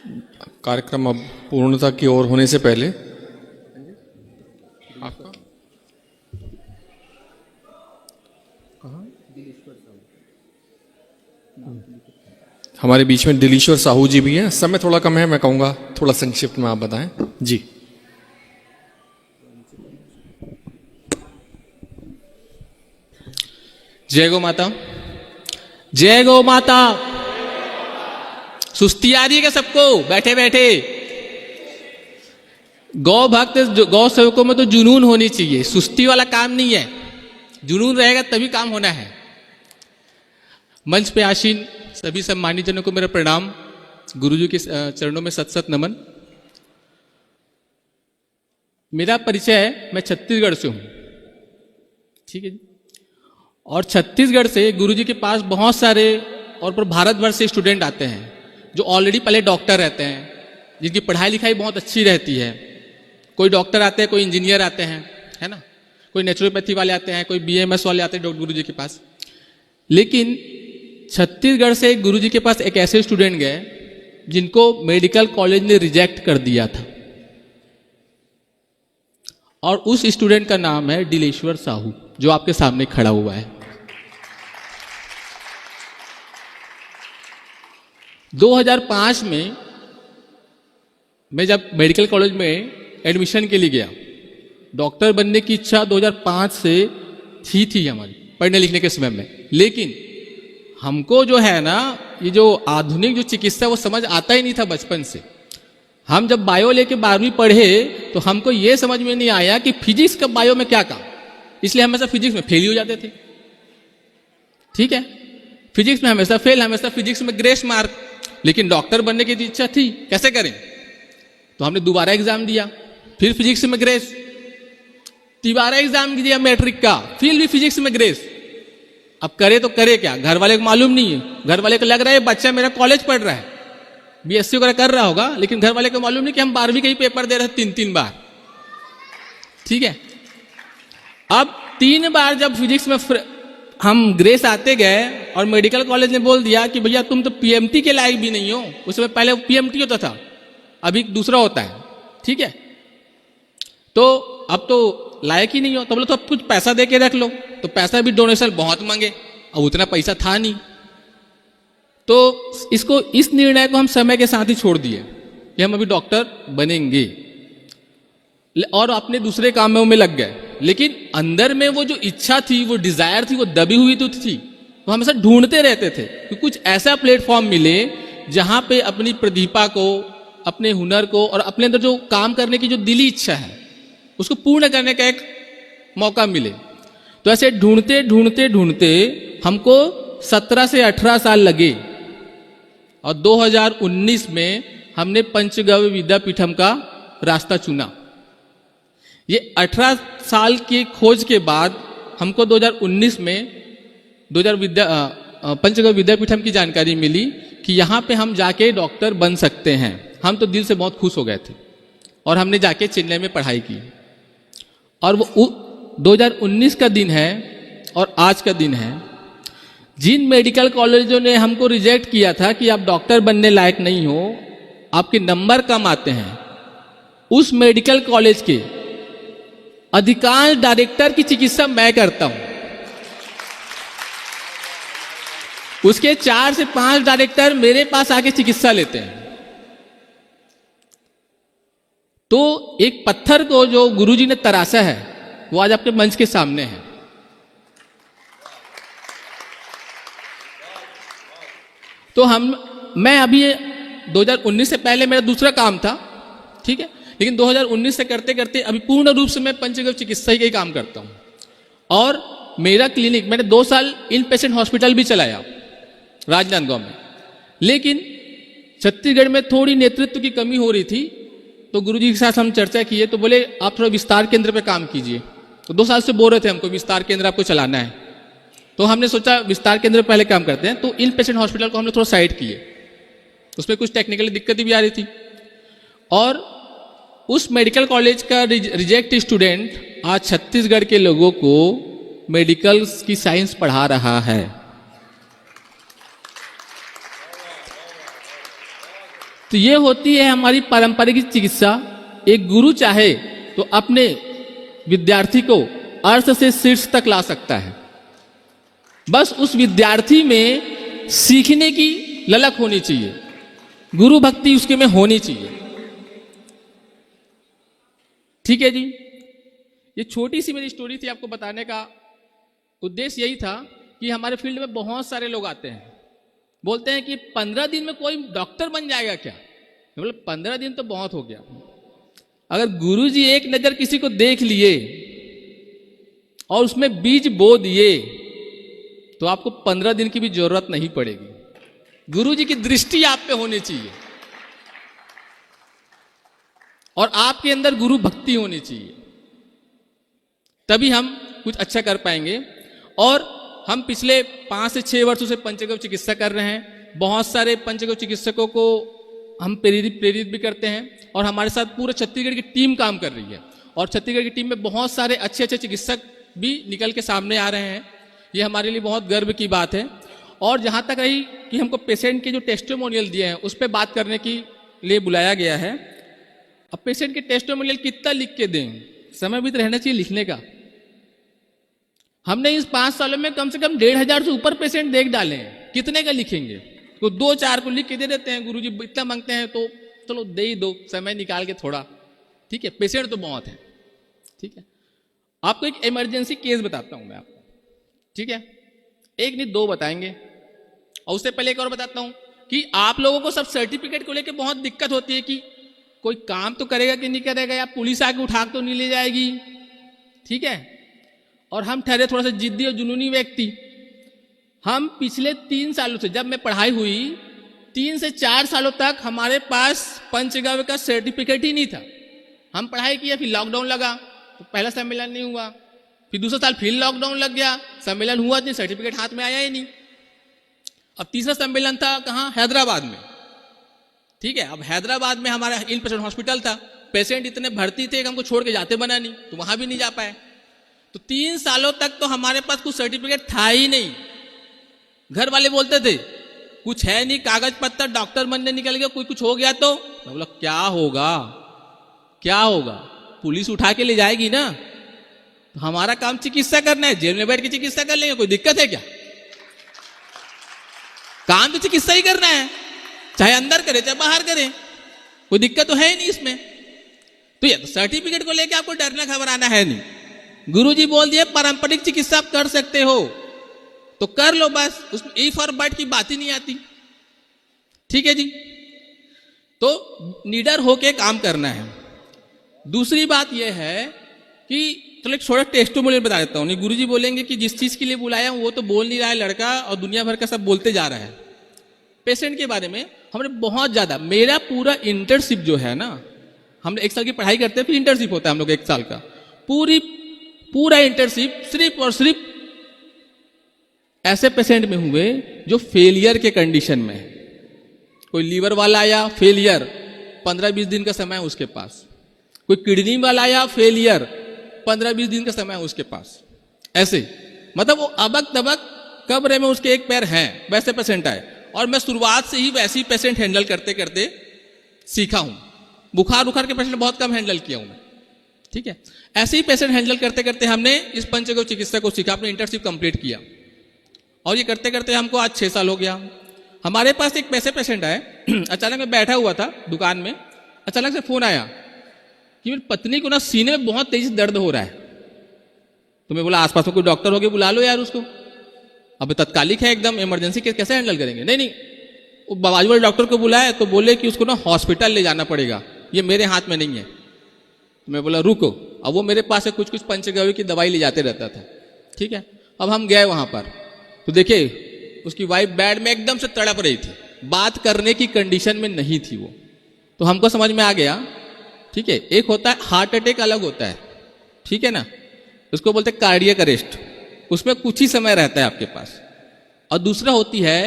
कार्यक्रम अब पूर्णता की ओर होने से पहले आपका हमारे बीच में दिलीश्वर साहू जी भी हैं। समय थोड़ा कम है, मैं कहूँगा थोड़ा संक्षिप्त में आप बताएं जी। जय गौ माता, जय गौ माता। सुस्ती आ रही है क्या सबको बैठे बैठे? गौ भक्त गौ सेवकों में तो जुनून होनी चाहिए, सुस्ती वाला काम नहीं है। जुनून रहेगा तभी काम होना है। मंच पे आसीन सभी सम्मानित जनों को मेरा प्रणाम, गुरुजी के चरणों में सत सत नमन। मेरा परिचय है, मैं छत्तीसगढ़ से हूं, ठीक है जी। और छत्तीसगढ़ से गुरुजी के पास बहुत सारे और पर भारतवर्ष से स्टूडेंट आते हैं जो ऑलरेडी पहले डॉक्टर रहते हैं, जिनकी पढ़ाई लिखाई बहुत अच्छी रहती है। कोई डॉक्टर आते हैं, कोई इंजीनियर आते हैं, है ना, कोई नेचुरोपैथी वाले आते हैं, कोई बीएमएस वाले आते हैं गुरुजी के पास। लेकिन छत्तीसगढ़ से गुरुजी के पास एक ऐसे स्टूडेंट गए जिनको मेडिकल कॉलेज ने रिजेक्ट कर दिया था, और उस स्टूडेंट का नाम है दिलेश्वर साहू, जो आपके सामने खड़ा हुआ है। 2005 में मैं जब मेडिकल कॉलेज में एडमिशन के लिए गया, डॉक्टर बनने की इच्छा 2005 से थी हमारी पढ़ने लिखने के समय में। लेकिन हमको जो है ना, ये जो आधुनिक जो चिकित्सा वो समझ आता ही नहीं था बचपन से। हम जब बायो लेके 12वीं पढ़े तो हमको ये समझ में नहीं आया कि फिजिक्स का बायो में क्या काम, इसलिए हमेशा फिजिक्स में फेल हो जाते थे। ठीक है, फिजिक्स में हमेशा फेल, हमेशा फिजिक्स में ग्रेस मार्क। लेकिन डॉक्टर बनने की इच्छा थी, कैसे करें? तो हमने दोबारा एग्जाम दिया, फिर फिजिक्स में ग्रेस, तिबारा एग्जाम दिया मैट्रिक का, फिर भी फिजिक्स में ग्रेस। अब करे तो करे क्या? घर वाले को मालूम नहीं है, घर वाले को लग रहा है बच्चा मेरा कॉलेज पढ़ रहा है, बीएससी वगैरह कर रहा होगा, लेकिन घर वाले को मालूम नहीं कि हम 12वीं का ही पेपर दे रहे हैं 3-3 बार। ठीक है, अब 3 बार जब फिजिक्स में हम ग्रेस आते गए और मेडिकल कॉलेज ने बोल दिया कि भैया तुम तो पीएमटी के लायक भी नहीं हो। उसमें पहले पीएमटी होता था, अभी दूसरा होता है। ठीक है, तो अब तो लायक ही नहीं हो, तो बोलो तो अब कुछ पैसा दे के रख लो। तो पैसा भी डोनेशन बहुत मांगे, अब उतना पैसा था नहीं। तो इस निर्णय को हम समय के साथ ही छोड़ दिए कि हम अभी डॉक्टर बनेंगे, और अपने दूसरे कामों में लग गए। लेकिन अंदर में वो जो इच्छा थी, वो डिजायर थी, वो दबी हुई तो थी। तो हम ऐसा ढूंढते रहते थे कि कुछ ऐसा प्लेटफॉर्म मिले जहां पे अपनी प्रतिभा को, अपने हुनर को और अपने अंदर जो काम करने की जो दिली इच्छा है उसको पूर्ण करने का एक मौका मिले। तो ऐसे ढूंढते ढूंढते ढूंढते हमको 17 से 18 साल लगे, और 2019 में हमने पंचगव्य विद्यापीठम का रास्ता चुना। ये 18 साल की खोज के बाद हमको 2019 में पंचगव्य विद्यापीठम की जानकारी मिली कि यहाँ पे हम जाके डॉक्टर बन सकते हैं। हम तो दिल से बहुत खुश हो गए थे, और हमने जाके चेन्नई में पढ़ाई की। और वो 2019 का दिन है और आज का दिन है। जिन मेडिकल कॉलेजों ने हमको रिजेक्ट किया था कि आप डॉक्टर बनने लायक नहीं हो, आपके नंबर कम आते हैं, उस मेडिकल कॉलेज के अधिकांश डायरेक्टर की चिकित्सा मैं करता हूं। उसके 4 से 5 डायरेक्टर मेरे पास आके चिकित्सा लेते हैं। तो एक पत्थर को जो गुरुजी ने तराशा है वो आज आपके मंच के सामने है। तो मैं अभी 2019 से पहले मेरा दूसरा काम था, ठीक है, लेकिन 2019 से करते करते अभी पूर्ण रूप से मैं पंचगव्य चिकित्सा का ही काम करता हूं। और मेरा क्लिनिक, मैंने 2 साल इन पेशेंट हॉस्पिटल भी चलाया राजनांदगांव में। लेकिन छत्तीसगढ़ में थोड़ी नेतृत्व की कमी हो रही थी, तो गुरुजी के साथ हम चर्चा किए, तो बोले आप थोड़ा विस्तार केंद्र पे काम कीजिए। तो 2 साल से बोल रहे थे हमको विस्तार केंद्र आपको चलाना है। तो हमने सोचा विस्तार केंद्र पहले काम करते हैं। तो इन पेशेंट हॉस्पिटल को हमने थोड़ा साइड किए, उसमें कुछ टेक्निकली दिक्कतें भी आ रही थी। और उस मेडिकल कॉलेज का रिजेक्ट स्टूडेंट आज छत्तीसगढ़ के लोगों को मेडिकल की साइंस पढ़ा रहा है। तो ये होती है हमारी पारंपरिक चिकित्सा। एक गुरु चाहे तो अपने विद्यार्थी को अर्थ से शीर्ष तक ला सकता है, बस उस विद्यार्थी में सीखने की ललक होनी चाहिए, गुरु भक्ति उसके में होनी चाहिए। ठीक है जी, ये छोटी सी मेरी स्टोरी थी, आपको बताने का उद्देश्य यही था कि हमारे फील्ड में बहुत सारे लोग आते हैं, बोलते हैं कि 15 दिन में कोई डॉक्टर बन जाएगा क्या? मैं बोला 15 दिन तो बहुत हो गया। अगर गुरुजी एक नजर किसी को देख लिए और उसमें बीज बो दिए तो आपको 15 दिन की भी जरूरत नहीं पड़ेगी। गुरुजी की दृष्टि आप पे होनी चाहिए और आपके अंदर गुरु भक्ति होनी चाहिए, तभी हम कुछ अच्छा कर पाएंगे। और हम पिछले 5 से 6 वर्षों से पंचगव्य चिकित्सा कर रहे हैं। बहुत सारे पंचगव्य चिकित्सकों को हम प्रेरित भी करते हैं और हमारे साथ पूरे छत्तीसगढ़ की टीम काम कर रही है और छत्तीसगढ़ की टीम में बहुत सारे अच्छे अच्छे चिकित्सक भी निकल के सामने आ रहे हैं। ये हमारे लिए बहुत गर्व की बात है। और जहाँ तक रही कि हमको पेशेंट के जो टेस्टिमोनियल दिए हैं उस पर बात करने के लिए बुलाया गया है। अब पेशेंट के टेस्टिमोनियल कितना लिख के दें, समय भी तो रहना चाहिए लिखने का। हमने इस 5 सालों में कम से कम 1,500 से ऊपर पेशेंट देख डाले हैं, कितने का लिखेंगे? तो 2-4 को लिख के दे देते हैं, गुरुजी इतना मांगते हैं तो चलो दे ही दो, समय निकाल के थोड़ा। ठीक है, पेशेंट तो बहुत है। ठीक है, आपको एक इमरजेंसी केस बताता हूं मैं आपको। ठीक है, एक नहीं 2 बताएंगे। और उससे पहले एक और बताता हूं कि आप लोगों को सब सर्टिफिकेट को लेकर बहुत दिक्कत होती है कि कोई काम तो करेगा कि नहीं करेगा, या पुलिस आके उठा तो नहीं ले जाएगी। ठीक है, और हम ठहरे थोड़ा सा जिद्दी और जुनूनी व्यक्ति। हम पिछले 3 सालों से, जब मैं पढ़ाई हुई 3 से 4 सालों तक हमारे पास पंचगव्य का सर्टिफिकेट ही नहीं था। हम पढ़ाई किया, फिर लॉकडाउन लगा तो पहला सम्मेलन नहीं हुआ, फिर दूसरा साल फिर लॉकडाउन लग गया, सम्मेलन हुआ नहीं, सर्टिफिकेट हाथ में आया ही नहीं। अब तीसरा सम्मेलन था कहाँ? हैदराबाद में। ठीक है, अब हैदराबाद में हमारा इन पेशेंट हॉस्पिटल था, पेशेंट इतने भर्ती थे कि हमको छोड़ के जाते बना नहीं, तो वहां भी नहीं जा पाए। तो 3 सालों तक तो हमारे पास कुछ सर्टिफिकेट था ही नहीं। घर वाले बोलते थे कुछ है नहीं, कागज पत्तर, डॉक्टर बनने निकल गया, कोई कुछ हो गया तो। मैं बोला क्या होगा, क्या होगा? पुलिस उठा के ले जाएगी ना। तो हमारा काम चिकित्सा करना है, जेल में बैठ के चिकित्सा कर लेंगे, कोई दिक्कत है क्या? काम तो चिकित्सा ही करना है, चाहे अंदर करे चाहे बाहर करे, कोई दिक्कत तो है ही नहीं इसमें। तो ये सर्टिफिकेट को लेके आपको डरना घबराना है नहीं। गुरुजी बोल दिए पारंपरिक चिकित्सा आप कर सकते हो तो कर लो, बस उसमें ई फॉर बट की बात ही नहीं आती। ठीक है जी, तो निडर होके काम करना है। दूसरी बात यह है कि चलो एक छोटा टेस्टिमोनियल बता देता हूँ। नहीं, गुरुजी बोलेंगे कि जिस चीज के लिए बुलाया वो तो बोल नहीं रहा है लड़का, और दुनिया भर का सब बोलते जा रहा है। पेशेंट के बारे में हमने बहुत ज्यादा, मेरा पूरा इंटर्नशिप जो है ना, हम 1 साल की पढ़ाई करते हैं, फिर इंटर्नशिप होता है हम लोग 1 साल का। पूरा इंटर्नशिप सिर्फ और सिर्फ ऐसे पेशेंट में हुए जो फेलियर के कंडीशन में है। कोई लीवर वाला आया फेलियर, 15-20 दिन का समय है उसके पास। कोई किडनी वाला आया फेलियर, 15-20 दिन का समय है उसके पास। ऐसे मतलब वो अबक तबक कब्र में उसके एक पैर हैं, वैसे पेशेंट आए। और मैं शुरुआत से ही वैसे ही पेशेंट हैंडल करते करते सीखा हूं। बुखार के पेशेंट बहुत कम हैंडल किया हूं मैं। ठीक है, ऐसे ही पेशेंट हैंडल करते करते हमने इस पंचगव्य चिकित्सा को सीखा, अपने इंटर्नशिप कंप्लीट किया, और ये करते करते हमको आज 6 साल हो गया। हमारे पास एक पैसे पेशेंट आए, अचानक मैं बैठा हुआ था दुकान में, अचानक से फोन आया कि मेरी पत्नी को ना सीने में बहुत तेजी से दर्द हो रहा है। तो मैं बोला आसपास में कोई डॉक्टर होगे, बुला लो यार उसको। अब तत्कालिक है, एकदम इमरजेंसी केस, कैसे हैंडल करेंगे? नहीं, वो बाजू वाले डॉक्टर को बुलाया तो बोले कि उसको ना हॉस्पिटल ले जाना पड़ेगा, ये मेरे हाथ में नहीं है। तो मैं बोला रुको। अब वो मेरे पास से कुछ पंचगव्य की दवाई ले जाते रहता था। ठीक है, अब हम गए वहां पर तो देखिए उसकी वाइफ बेड में एकदम से तड़प रही थी, बात करने की कंडीशन में नहीं थी वो। तो हमको समझ में आ गया। ठीक है, एक होता है हार्ट अटैक, अलग होता है। ठीक है ना, उसको बोलते हैं कार्डियक अरेस्ट, उसमें कुछ ही समय रहता है आपके पास। और दूसरा होती है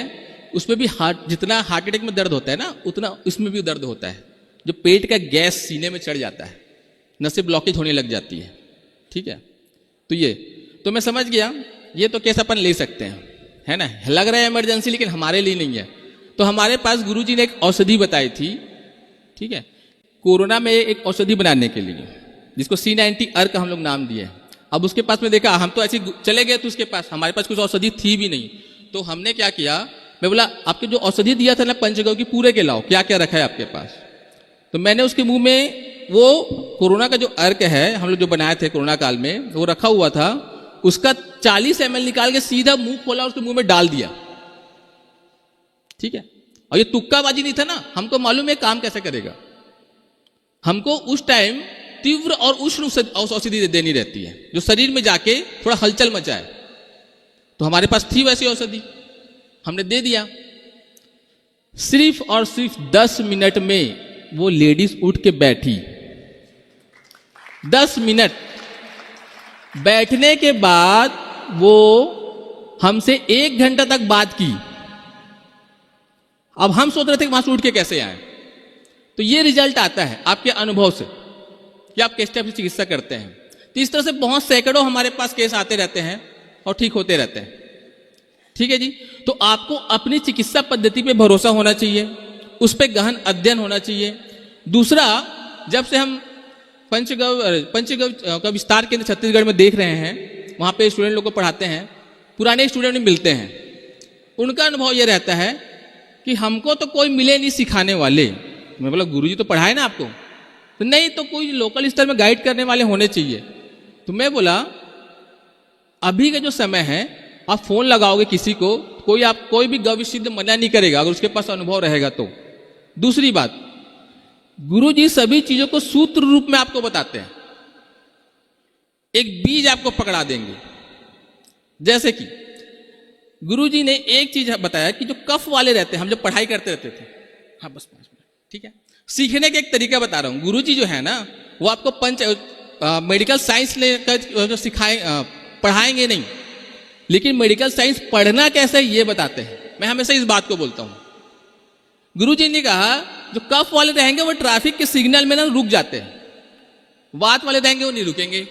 उसमें भी जितना हार्ट अटैक में दर्द होता है ना, उतना इसमें भी दर्द होता है, जो पेट का गैस सीने में चढ़ जाता है, नसें ब्लॉकेज होने लग जाती है। ठीक है, तो ये तो मैं समझ गया, ये तो केस अपन ले सकते हैं, है ना, लग रहा है इमरजेंसी, लेकिन हमारे लिए नहीं है। तो हमारे पास गुरुजी ने एक औषधि बताई थी ठीक है, कोरोना में एक औषधि बनाने के लिए, जिसको C90 अर्क हम लोग नाम दिए। अब उसके पास में देखा, हम तो ऐसे चले गए तो उसके पास, हमारे पास कुछ औषधि थी भी नहीं, तो हमने क्या किया, मैं बोला आपके जो औषधि दिया था ना पंचगव्य की, पूरे के लाओ, क्या क्या रखा है आपके पास। तो मैंने उसके मुंह में वो कोरोना का जो अर्क है हम लोग जो बनाए थे कोरोना काल में, वो रखा हुआ था, उसका 40 ml निकाल के सीधा मुंह खोला, उसके मुंह में डाल दिया। ठीक है, और ये तुक्काबाजी नहीं था ना, हमको मालूम है काम कैसे करेगा। हमको उस टाइम तीव्र और उष्ण औषधि देनी रहती है, जो शरीर में जाके थोड़ा हलचल मचाए। तो हमारे पास थी वैसी औषधि, हमने दे दिया। सिर्फ और सिर्फ 10 मिनट में वो लेडीज उठ के बैठी। 10 मिनट बैठने के बाद वो हमसे 1 घंटा तक बात की। अब हम सोच रहे थे कि वहां से उठ के कैसे आए। तो ये रिजल्ट आता है आपके अनुभव से कि आप किस टाइप से चिकित्सा करते हैं। तो इस तरह से बहुत सैकड़ों हमारे पास केस आते रहते हैं और ठीक होते रहते हैं। ठीक है जी, तो आपको अपनी चिकित्सा पद्धति पे भरोसा होना चाहिए, उस पर गहन अध्ययन होना चाहिए। दूसरा, जब से हम पंचगव्य का विस्तार केंद्र छत्तीसगढ़ में देख रहे हैं, वहां पे स्टूडेंट लोग को पढ़ाते हैं, पुराने स्टूडेंट भी मिलते हैं, उनका अनुभव यह रहता है कि हमको तो कोई मिले नहीं सिखाने वाले। मैं बोला गुरुजी तो पढ़ाए ना आपको, तो नहीं, तो कोई लोकल स्तर में गाइड करने वाले होने चाहिए। तो मैं बोला अभी का जो समय है, आप फोन लगाओगे किसी को, कोई भी गव्य सिद्ध मना नहीं करेगा अगर उसके पास अनुभव रहेगा तो। दूसरी बात, गुरुजी सभी चीजों को सूत्र रूप में आपको बताते हैं, एक बीज आपको पकड़ा देंगे। जैसे कि गुरुजी ने एक चीज बताया कि जो कफ वाले रहते हैं, हम जब पढ़ाई करते रहते थे, हाँ बस 5 मिनट, ठीक है, सीखने का एक तरीका बता रहा हूं। गुरुजी जो है ना, वो आपको मेडिकल साइंस लेकर जो पढ़ाएंगे नहीं, लेकिन मेडिकल साइंस पढ़ना कैसे है ये बताते हैं। मैं हमेशा इस बात को बोलता हूं। गुरुजी ने कहा जो कफ वाले रहेंगे वो ट्रैफिक के सिग्नल में ना रुक जाते हैं, वात वाले रहेंगे वो नहीं रुकेंगे।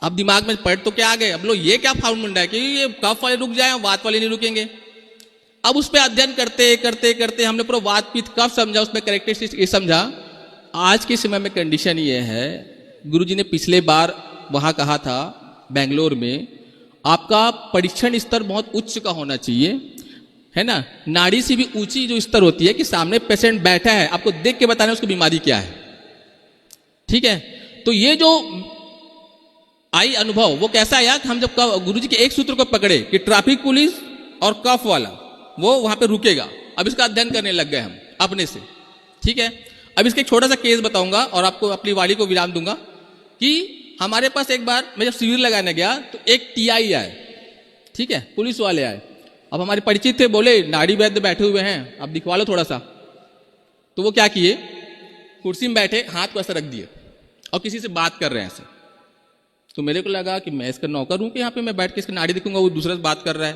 अब दिमाग में पढ़ तो क्या आ गए, अब लो ये क्या फार्मूला है कि ये कफ वाले रुक जाए, वात वाले नहीं रुकेंगे। अब उस पर अध्ययन करते करते करते हमने पूरा वात पित्त कफ समझा, उसमें करेक्टरिस्टिक्स ये समझा। आज के समय में कंडीशन ये है, गुरुजी ने पिछले बार वहां कहा था बेंगलोर में, आपका परीक्षण स्तर बहुत उच्च का होना चाहिए, है ना, नाड़ी से भी ऊंची जो स्तर होती है कि सामने पेशेंट बैठा है, आपको देख के बताना उसकी बीमारी क्या है। ठीक है, तो ये जो आई अनुभव वो कैसा आया कि हम जब गुरुजी के एक सूत्र को पकड़े कि ट्रैफिक पुलिस और कफ वाला वो वहां पे रुकेगा, अब इसका अध्ययन करने लग गए हम अपने से। ठीक है, अब इसका एक छोटा सा केस बताऊंगा और आपको अपनी वाणी को विराम दूंगा कि हमारे पास एक बार मैं जब शिविर लगाने गया तो एक टीआई आए, ठीक है, पुलिस वाले आए। अब हमारे परिचित थे, बोले नाड़ी वैद्य बैठे हुए हैं, अब दिखवा लो थोड़ा सा। तो वो क्या किए, कुर्सी में बैठे, हाथ को ऐसा रख दिए और किसी से बात कर रहे हैं ऐसे। तो मेरे को लगा कि मैं इसका नौकर हूं कि यहाँ पे मैं बैठ के इसकी नाड़ी देखूंगा, वो दूसरे से बात कर रहा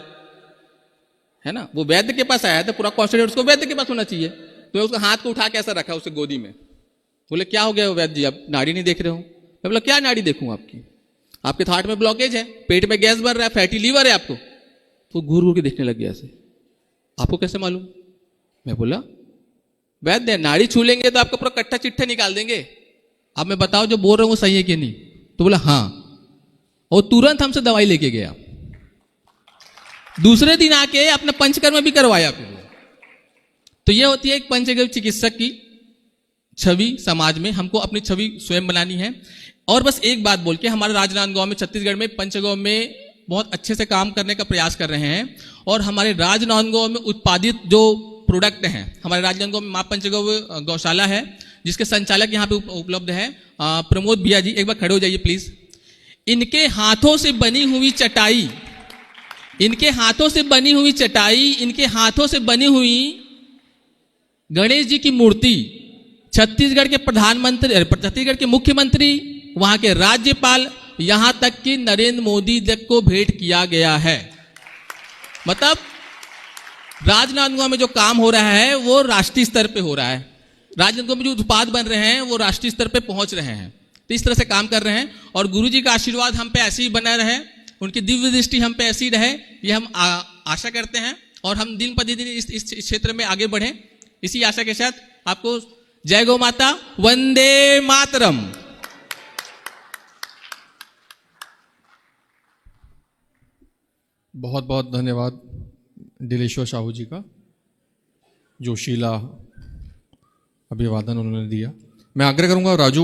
है ना। वो वैद्य के पास आया था, पूरा कॉन्सेंट्रेट उसको वैद्य के पास होना चाहिए। तो उसका हाथ को उठा के ऐसा रखा उसे गोदी में। बोले क्या हो गया वैद्य जी, आप नाड़ी नहीं देख रहे हो। मैं बोला क्या नाड़ी देखूं आपकी, आपके हार्ट में ब्लॉकेज है, पेट में गैस भर रहा है, फैटी लीवर है आपको। तो घूर घूर के देखने लग गया ऐसे, आपको कैसे मालूम। मैं बोला वैद्य नाड़ी छू लेंगे तो आपका पूरा कट्टा चिट्ठा निकाल देंगे, अब मैं बताओ जो बोल रहा हूं वो सही है कि नहीं। तो बोला हाँ, और तुरंत हमसे दवाई लेके गया। दूसरे दिन आके अपना पंचकर्म भी करवाया फिर। तो ये होती है एक पंचगव्य चिकित्सक की छवि समाज में, हमको अपनी छवि स्वयं बनानी है। और बस एक बात बोल के, हमारे राजनांदगांव में छत्तीसगढ़ में पंचगव्य में बहुत अच्छे से काम करने का प्रयास कर रहे हैं। और हमारे राजनांदगांव में उत्पादित जो प्रोडक्ट हैं, हमारे राजनांदगांव में मां पंचगव्य गौशाला है जिसके संचालक यहाँ पे उपलब्ध है प्रमोद भैया जी, एक बार खड़े हो जाइए प्लीज। इनके हाथों से बनी हुई चटाई, इनके हाथों से बनी हुई चटाई, इनके हाथों से बनी हुई गणेश जी की मूर्ति छत्तीसगढ़ के प्रधानमंत्री, छत्तीसगढ़ के मुख्यमंत्री, वहां के राज्यपाल, यहां तक कि नरेंद्र मोदी तक को भेंट किया गया है। मतलब राजनांदगांव में जो काम हो रहा है वो राष्ट्रीय स्तर पे हो रहा है। राजनांदगांव में जो उत्पाद बन रहे हैं वो राष्ट्रीय स्तर पे पहुंच रहे हैं। तो इस तरह से काम कर रहे हैं और गुरुजी का आशीर्वाद हम पे ऐसे ही बना रहे, उनकी दिव्य दृष्टि हम पे ऐसी रहे, ये हम आशा करते हैं। और हम दिन प्रतिदिन इस क्षेत्र में आगे बढ़े, इसी आशा के साथ आपको जय गौ माता, वंदे मातरम। बहुत बहुत धन्यवाद दिलेश्वर साहू जी का, जोशीला अभिवादन उन्होंने दिया। मैं आग्रह करूंगा राजू